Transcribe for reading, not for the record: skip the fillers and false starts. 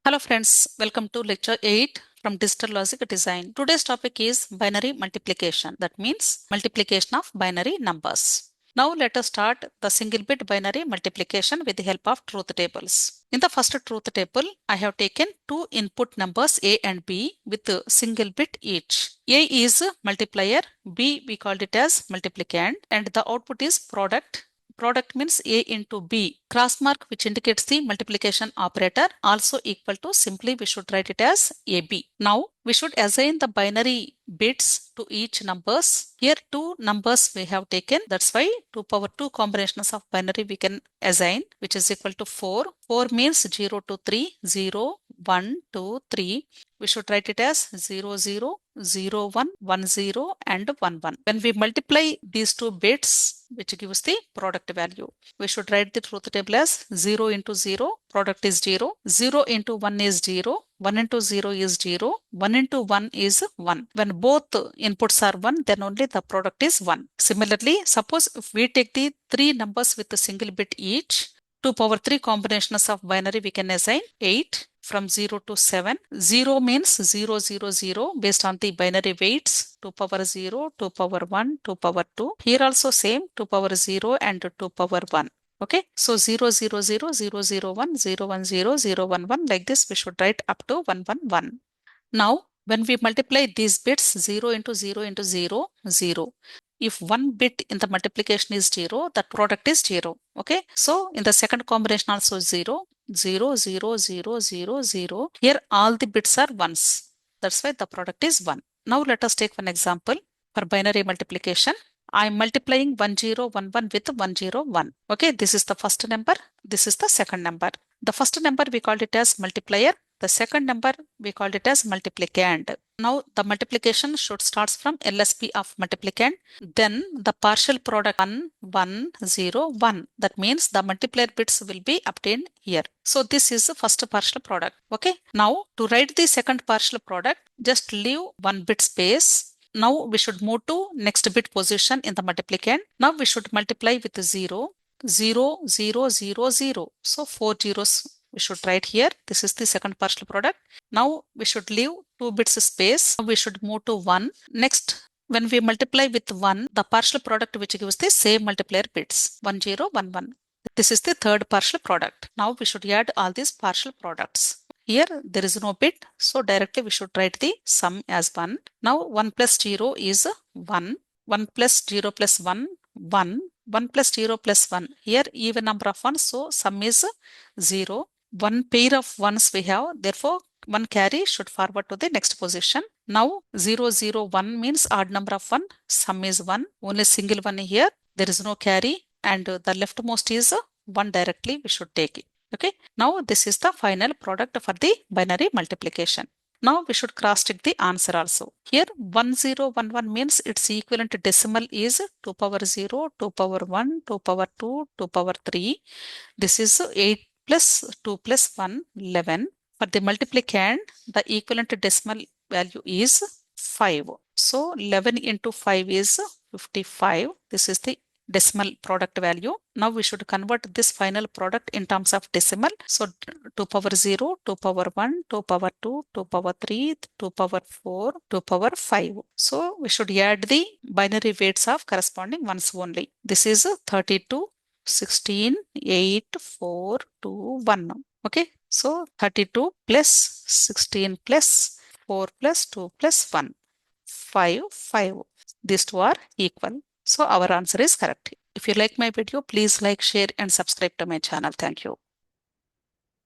Hello friends, welcome to lecture 8 from Digital Logic Design. Today's topic is binary multiplication. That means multiplication of binary numbers. Now let us start the single bit binary multiplication with the help of truth tables. In the first truth table, I have taken two input numbers A and B with a single bit each. A is multiplier, B we called it as multiplicand, and the output is product. Product means A into B. Cross mark which indicates the multiplication operator also equal to, simply we should write it as AB. Now we should assign the binary bits to each numbers. Here two numbers we have taken. That's why 2 power 2 combinations of binary we can assign, which is equal to 4. 4 means 0 to 3, 0, 1, 2, 3. We should write it as 0, 0, 0, 1, 1, 0 and 1, 1. When we multiply these two bits, which gives the product value, we should write the truth table as 0 into 0, product is 0, 0 into 1 is 0, 1 into 0 is 0, 1 into 1 is 1. When both inputs are 1, then only the product is 1. Similarly, suppose if we take the three numbers with a single bit each, 2 power 3 combinations of binary we can assign 8 from 0 to 7. 0 means 0, 0, 0 based on the binary weights, 2 power 0, 2 power 1, 2 power 2. Here also same 2 power 0 and 2 power 1. Okay, so 0, 0, 0, 0, 0, 1, 0, 1, 0, 0, 1, 1, like this we should write up to 1, 1, 1. Now, when we multiply these bits 0 into 0 into 0, 0. If one bit in the multiplication is 0, the product is 0. Okay, so in the second combination also 0, 0, 0, 0, 0, 0. Here all the bits are ones. That's why the product is 1. Now let us take one example for binary multiplication. I am multiplying 1011 with 101. Okay, this is the first number. This is the second number. The first number we called it as multiplier. The second number we called it as multiplicand. Now the multiplication should start from LSB of multiplicand. Then the partial product 1, 1, 0, 1. That means the multiplier bits will be obtained here. So this is the first partial product. Okay. Now to write the second partial product, just leave one bit space. Now we should move to next bit position in the multiplicand. Now we should multiply with 0, 0, 0, 0, 0. So 4 zeros we should write here. This is the second partial product. Now we should leave 2 bits space. We should move to 1. Next, when we multiply with 1, the partial product which gives the same multiplier bits 1, 0, 1, 1. This is the third partial product. Now we should add all these partial products. Here there is no bit, so directly we should write the sum as 1. Now 1 plus 0 is 1. 1 plus 0 plus 1, 1. 1 plus 0 plus 1. Here even number of 1, so sum is 0. One pair of ones we have, therefore one carry should forward to the next position. Now 0, 0, 1 means odd number of 1, sum is 1. Only single one here, there is no carry, and the leftmost is 1 directly we should take it. Okay, now this is the final product for the binary multiplication. Now we should cross check the answer also. Here 1011 means its equivalent decimal is 2 power 0, 2 power 1, 2 power 2, 2 power 3. This is 8 plus 2 plus 1, 11. For the multiplicand, the equivalent decimal value is 5. So 11 into 5 is 55. This is the decimal product value. Now we should convert this final product in terms of decimal. So 2 power 0, 2 power 1, 2 power 2, 2 power 3, 2 power 4, 2 power 5. So we should add the binary weights of corresponding ones only. This is 32, 16, 8, 4, 2, 1. Okay, so 32 plus 16 plus 4 plus 2 plus 1, 5, 5. These two are equal. So our answer is correct. If you like my video, please like, share and subscribe to my channel. Thank you.